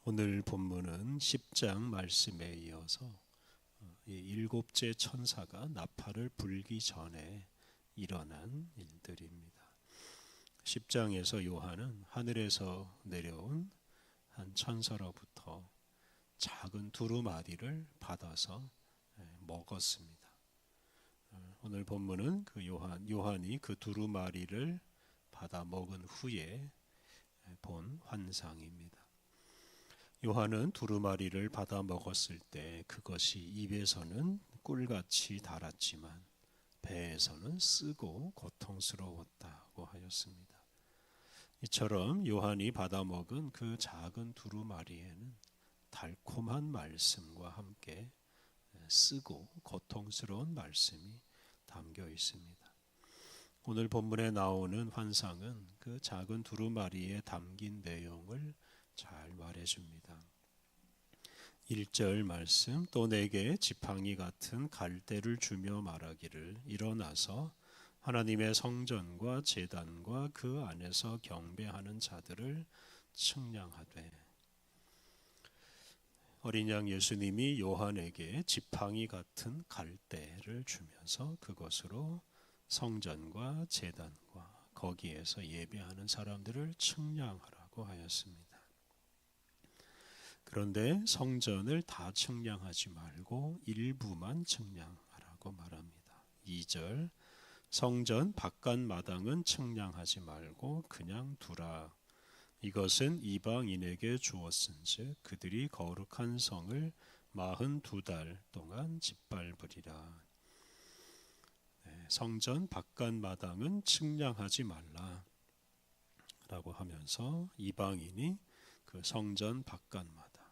오늘 본문은 10장 말씀에 이어서 이 일곱째 천사가 나팔을 불기 전에 일어난 일들입니다. 10장에서 요한은 하늘에서 내려온 한 천사로부터 작은 두루마리를 받아서 먹었습니다. 오늘 본문은 그 요한이 그 두루마리를 받아 먹은 후에 본 환상입니다. 요한은 두루마리를 받아 먹었을 때 그것이 입에서는 꿀같이 달았지만 배에서는 쓰고 고통스러웠다고 하였습니다. 이처럼 요한이 받아 먹은 그 작은 두루마리에는 달콤한 말씀과 함께 쓰고 고통스러운 말씀이 담겨 있습니다. 오늘 본문에 나오는 환상은 그 작은 두루마리에 담긴 내용을 잘 말해줍니다. 1절 말씀, 또 내게 지팡이 같은 갈대를 주며 말하기를 일어나서 하나님의 성전과 제단과 그 안에서 경배하는 자들을 측량하되. 어린 양 예수님이 요한에게 지팡이 같은 갈대를 주면서 그것으로 성전과 제단과 거기에서 예배하는 사람들을 측량하라고 하였습니다. 그런데 성전을 다 측량하지 말고 일부만 측량하라고 말합니다. 2절, 성전 바깥 마당은 측량하지 말고 그냥 두라. 이것은 이방인에게 주었은즉 그들이 거룩한 성을 42달 동안 짓밟으리라. 성전 바깥 마당은 측량하지 말라 라고 하면서 이방인이 그 성전 바깥 마당,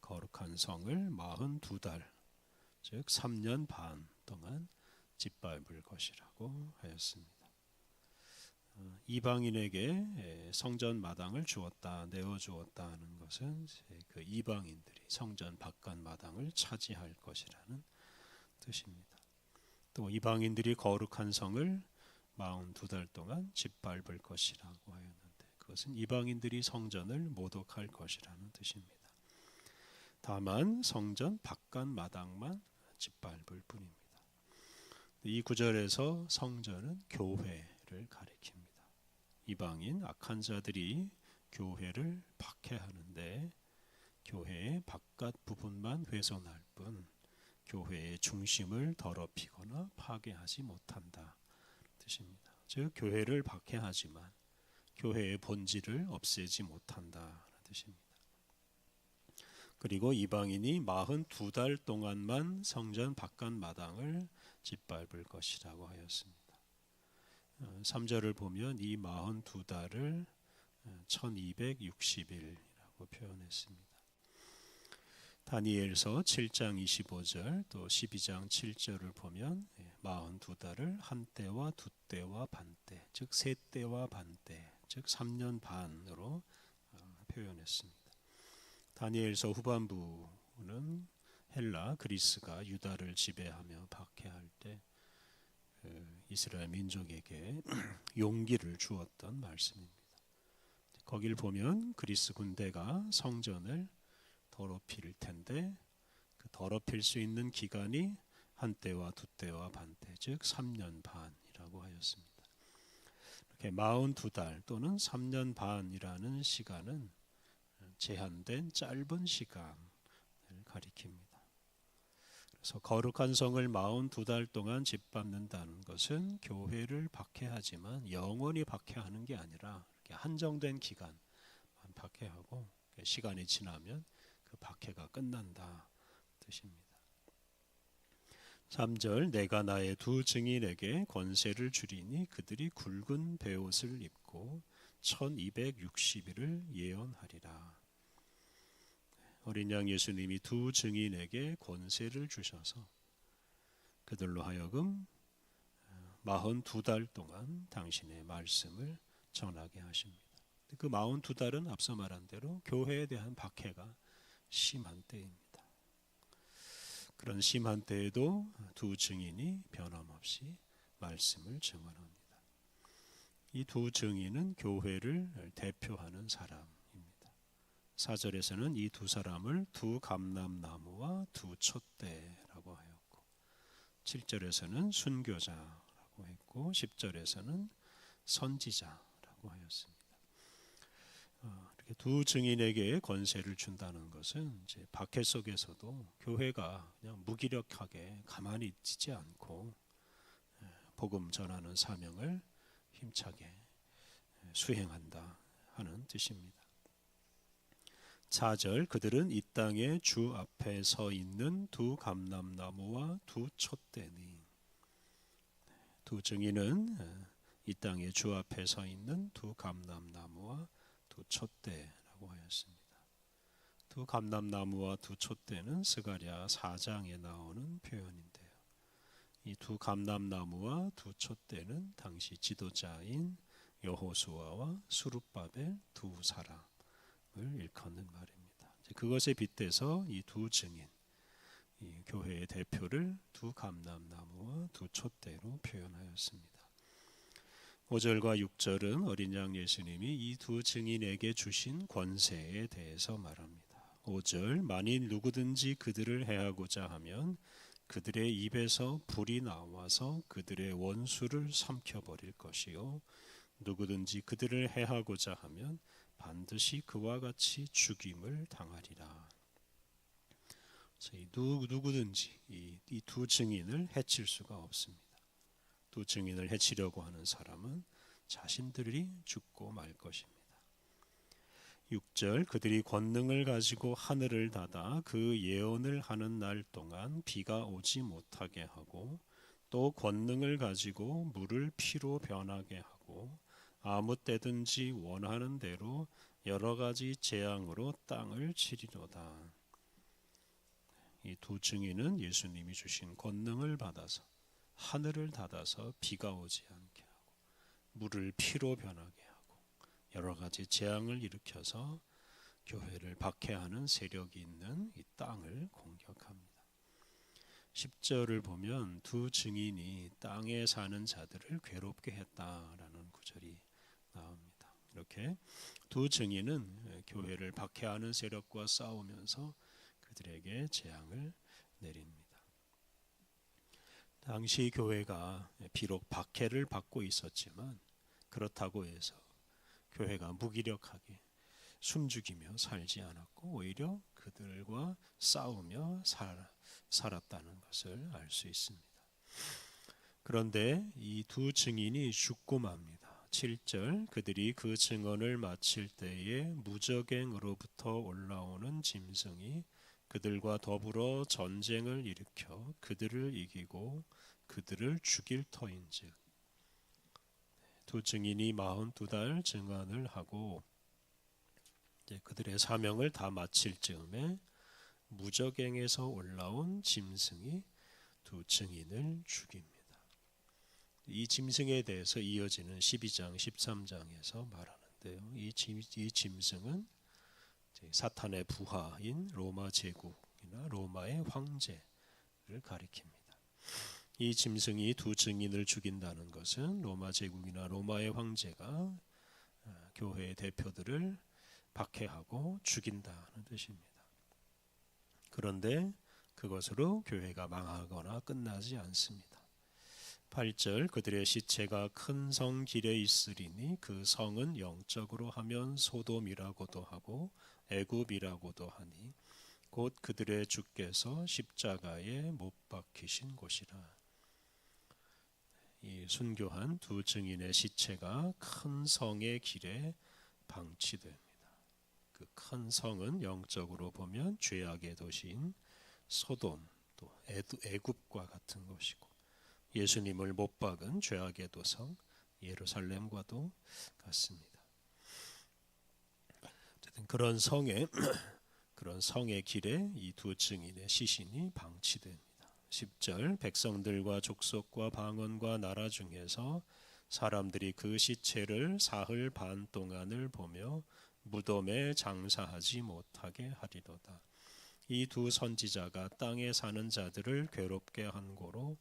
거룩한 성을 42달, 즉 3년 반 동안 짓밟을 것이라고 하였습니다. 이방인에게 성전 마당을 주었다, 내어주었다 하는 것은 그 이방인들이 성전 바깥 마당을 차지할 것이라는 뜻입니다. 또 이방인들이 거룩한 성을 42달 동안 짓밟을 것이라고 하였는데 그것은 이방인들이 성전을 모독할 것이라는 뜻입니다. 다만 성전 바깥 마당만 짓밟을 뿐입니다. 이 구절에서 성전은 교회를 가리킵니다. 이방인 악한 자들이 교회를 박해하는데 교회의 바깥 부분만 훼손할 뿐 교회의 중심을 더럽히거나 파괴하지 못한다 뜻입니다. 즉 교회를 박해하지만 교회의 본질을 없애지 못한다는 뜻입니다. 그리고 이방인이 42달 동안만 성전 바깥 마당을 짓밟을 것이라고 하였습니다. 3절을 보면 이 42달을 1260일이라고 표현했습니다. 다니엘서 7장 25절 또 12장 7절을 보면 42달을 한때와 두때와 반때, 즉 세때와 반때, 즉 3년 반으로 표현했습니다. 다니엘서 후반부는 헬라, 그리스가 유다를 지배하며 박해할 때 이스라엘 민족에게 용기를 주었던 말씀입니다. 거길 보면 그리스 군대가 성전을 더럽힐 텐데 그 더럽힐 수 있는 기간이 한때와 두때와 반때, 즉 3년 반이라고 하였습니다. 이렇게 42달 또는 3년 반이라는 시간은 제한된 짧은 시간을 가리킵니다. 그래서 거룩한 성을 42달 동안 짓밟는다는 것은 교회를 박해하지만 영원히 박해하는 게 아니라 이렇게 한정된 기간만 박해하고 시간이 지나면 그 박해가 끝난다 뜻입니다. 3절, 내가 나의 두 증인에게 권세를 주리니 그들이 굵은 베옷을 입고 1260일을 예언하리라. 어린 양 예수님이 두 증인에게 권세를 주셔서 그들로 하여금 42달 동안 당신의 말씀을 전하게 하십니다. 그 42달은 앞서 말한 대로 교회에 대한 박해가 심한 때입니다. 그런 심한 때에도 두 증인이 변함없이 말씀을 증언합니다. 이 두 증인은 교회를 대표하는 사람입니다. 4절에서는 이 두 사람을 두 감람나무와 두 촛대라고 하였고 7절에서는 순교자라고 했고 10절에서는 선지자라고 하였습니다. 이렇게 두 증인에게 권세를 준다는 것은 이제 박해 속에서도 교회가 그냥 무기력하게 가만히 있지 않고 복음 전하는 사명을 힘차게 수행한다 하는 뜻입니다. 4절 그들은 이 땅의 주 앞에 서 있는 두 감람나무와 두 촛대니 두 증인은 이 땅의 주 앞에 서 있는 두 감람나무와 두 촛대라고 하였습니다. 두 감람나무와 두 촛대는 스가랴 4장에 나오는 표현인데요. 이 두 감람나무와 두 촛대는 당시 지도자인 여호수아와 수룹바벨 두 사람을 일컫는 말입니다. 그것에 빗대서 이 두 증인, 이 교회의 대표를 두 감람나무와 두 촛대로 표현하였습니다. 5절과 6절은 어린 양 예수님이 이 두 증인에게 주신 권세에 대해서 말합니다. 5절 만일 누구든지 그들을 해하고자 하면 그들의 입에서 불이 나와서 그들의 원수를 삼켜버릴 것이요 누구든지 그들을 해하고자 하면 반드시 그와 같이 죽임을 당하리라. 누구든지 이 두 증인을 해칠 수가 없습니다. 두 증인을 해치려고 하는 사람은 자신들이 죽고 말 것입니다. 6절 그들이 권능을 가지고 하늘을 닫아 그 예언을 하는 날 동안 비가 오지 못하게 하고 또 권능을 가지고 물을 피로 변하게 하고 아무 때든지 원하는 대로 여러 가지 재앙으로 땅을 치리로다. 이 두 증인은 예수님이 주신 권능을 받아서 하늘을 닫아서 비가 오지 않게 하고 물을 피로 변하게 하고 여러 가지 재앙을 일으켜서 교회를 박해하는 세력이 있는 이 땅을 공격합니다. 10절을 보면 두 증인이 땅에 사는 자들을 괴롭게 했다라는 구절이 나옵니다. 이렇게 두 증인은 교회를 박해하는 세력과 싸우면서 그들에게 재앙을 내립니다. 당시 교회가 비록 박해를 받고 있었지만 그렇다고 해서 교회가 무기력하게 숨죽이며 살지 않았고 오히려 그들과 싸우며 살았다는 것을 알 수 있습니다. 그런데 이 두 증인이 죽고 맙니다. 7절 그들이 그 증언을 마칠 때에 무저갱으로부터 올라오는 짐승이 그들과 더불어 전쟁을 일으켜 그들을 이기고 그들을 죽일 터인즉 두 증인이 42달 증언을 하고 그들의 사명을 다 마칠 즈음에 무저갱에서 올라온 짐승이 두 증인을 죽입니다. 이 짐승에 대해서 이어지는 12장, 13장에서 말하는데요. 이 짐승은 사탄의 부하인 로마 제국이나 로마의 황제를 가리킵니다. 이 짐승이 두 증인을 죽인다는 것은 로마 제국이나 로마의 황제가 교회의 대표들을 박해하고 죽인다는 뜻입니다. 그런데 그것으로 교회가 망하거나 끝나지 않습니다. 8절 그들의 시체가 큰 성 길에 있으리니 그 성은 영적으로 하면 소돔이라고도 하고 애굽이라고도 하니 곧 그들의 주께서 십자가에 못 박히신 곳이라. 이 순교한 두 증인의 시체가 큰 성의 길에 방치됩니다. 그 큰 성은 영적으로 보면 죄악의 도시인 소돔 또 애굽과 같은 것이고 예수님을 못 박은 죄악의 도성 예루살렘과도 같습니다. 어쨌든 그런 성의 길에 이 두 증인의 시신이 방치됩니다. 10절 백성들과 족속과 방언과 나라 중에서 사람들이 그 시체를 사흘 반 동안을 보며 무덤에 장사하지 못하게 하리로다. 이 두 선지자가 땅에 사는 자들을 괴롭게 한 고로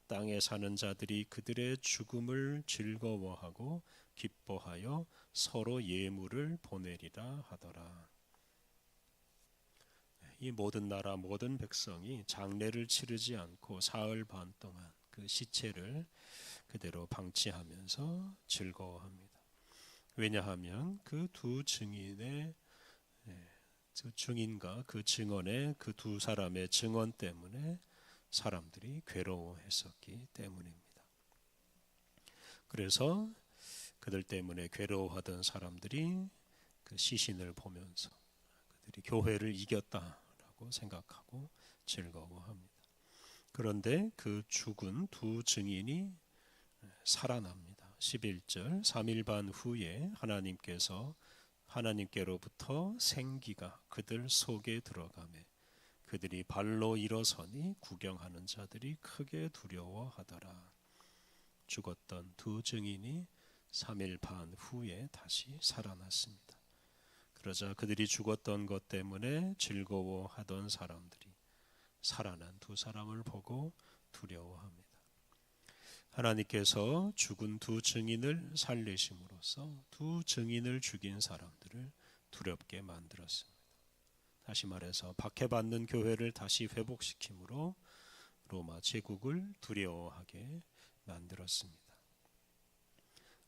땅에 사는 자들이 그들의 죽음을 즐거워하고 기뻐하여 서로 예물을 보내리라 하더라. 이 모든 나라 모든 백성이 장례를 치르지 않고 사흘 반 동안 그 시체를 그대로 방치하면서 즐거워합니다. 왜냐하면 그 두 증인의 그 증인과 그 증언의 그 두 사람의 증언 때문에 사람들이 괴로워했었기 때문입니다. 그래서 그들 때문에 괴로워하던 사람들이 그 시신을 보면서 그들이 교회를 이겼다라고 생각하고 즐거워합니다. 그런데 그 죽은 두 증인이 살아납니다. 11절 3일 반 후에 하나님께로부터 생기가 그들 속에 들어가매 그들이 발로 일어서니 구경하는 자들이 크게 두려워하더라. 죽었던 두 증인이 3일 반 후에 다시 살아났습니다. 그러자 그들이 죽었던 것 때문에 즐거워하던 사람들이 살아난 두 사람을 보고 두려워합니다. 하나님께서 죽은 두 증인을 살리심으로써 두 증인을 죽인 사람들을 두렵게 만들었습니다. 다시 말해서 박해받는 교회를 다시 회복시킴으로 로마 제국을 두려워하게 만들었습니다.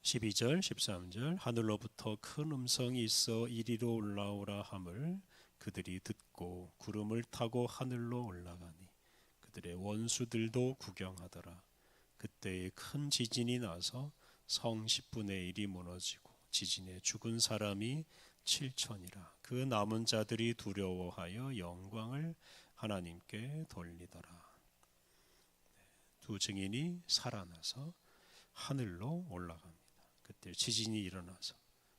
12절 13절 하늘로부터 큰 음성이 있어 이리로 올라오라 함을 그들이 듣고 구름을 타고 하늘로 올라가니 그들의 원수들도 구경하더라. 그때에 큰 지진이 나서 성 10분의 1이 무너지고 지진에 죽은 사람이 7천이라. 그 남은 자들이 두려워하여 영광을 하나님께 돌리더라. 두 증인이 살아나서 하늘로 올라갑니다. 그때 지진이 일어나서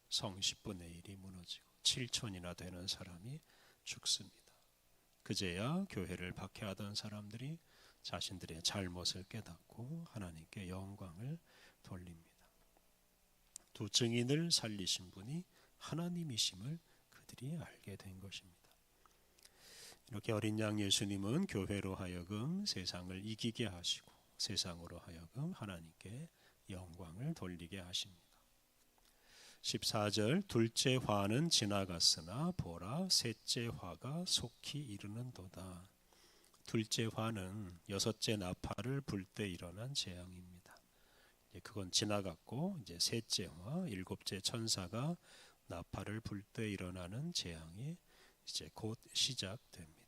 성 10분의 1이 무너지고 7천이나 되는 사람이 죽습니다. 그제야 교회를 박해하던 사람들이 자신들의 잘못을 깨닫고 하나님께 영광을 돌립니다. 두 증인을 살리신 분이 하나님이심을 그들이 알게 된 것입니다. 이렇게 어린 양 예수님은 교회로 하여금 세상을 이기게 하시고 세상으로 하여금 하나님께 영광을 돌리게 하십니다. 14절 둘째 화는 지나갔으나 보라 셋째 화가 속히 이르는도다. 둘째 화는 여섯째 나팔을 불 때 일어난 재앙입니다. 그건 지나갔고 이제 셋째 화 일곱째 천사가 나팔을 불 때 일어나는 재앙이 이제 곧 시작됩니다.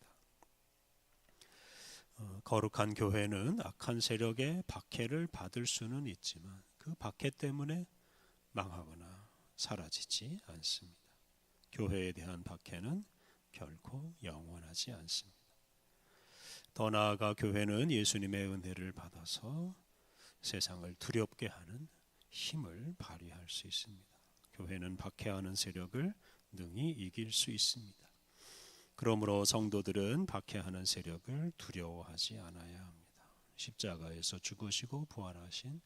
거룩한 교회는 악한 세력의 박해를 받을 수는 있지만 그 박해 때문에 망하거나 사라지지 않습니다. 교회에 대한 박해는 결코 영원하지 않습니다. 더 나아가 교회는 예수님의 은혜를 받아서 세상을 두렵게 하는 힘을 발휘할 수 있습니다. 교회는 박해하는 세력을 능히 이길 수 있습니다. 그러므로 성도들은 박해하는 세력을 두려워하지 않아야 합니다. 십자가에서 죽으시고 부활하신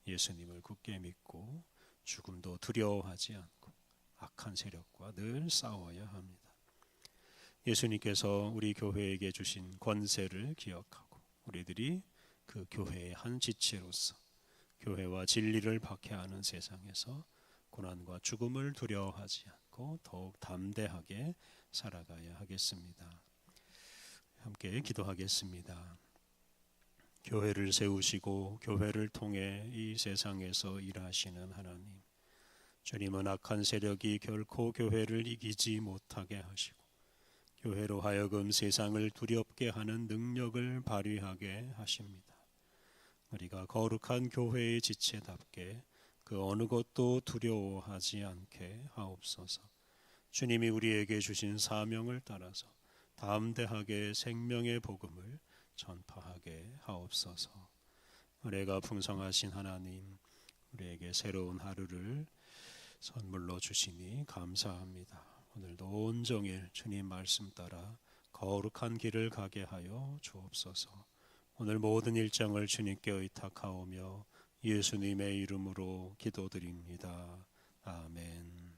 예수님을 굳게 믿고 죽음도 두려워하지 않고 악한 세력과 늘 싸워야 합니다. 예수님께서 우리 교회에게 주신 권세를 기억하고 우리들이 그 교회의 한 지체로서 교회와 진리를 박해하는 세상에서 고난과 죽음을 두려워하지 않고 더욱 담대하게 살아가야 하겠습니다. 함께 기도하겠습니다. 교회를 세우시고 교회를 통해 이 세상에서 일하시는 하나님, 주님은 악한 세력이 결코 교회를 이기지 못하게 하시고 교회로 하여금 세상을 두렵게 하는 능력을 발휘하게 하십니다. 우리가 거룩한 교회의 지체답게 그 어느 것도 두려워하지 않게 하옵소서. 주님이 우리에게 주신 사명을 따라서 담대하게 생명의 복음을 전파하게 하옵소서. 은혜가 풍성하신 하나님, 우리에게 새로운 하루를 선물로 주시니 감사합니다. 오늘도 온종일 주님 말씀 따라 거룩한 길을 가게 하여 주옵소서. 오늘 모든 일정을 주님께 의탁하오며 예수님의 이름으로 기도드립니다. 아멘.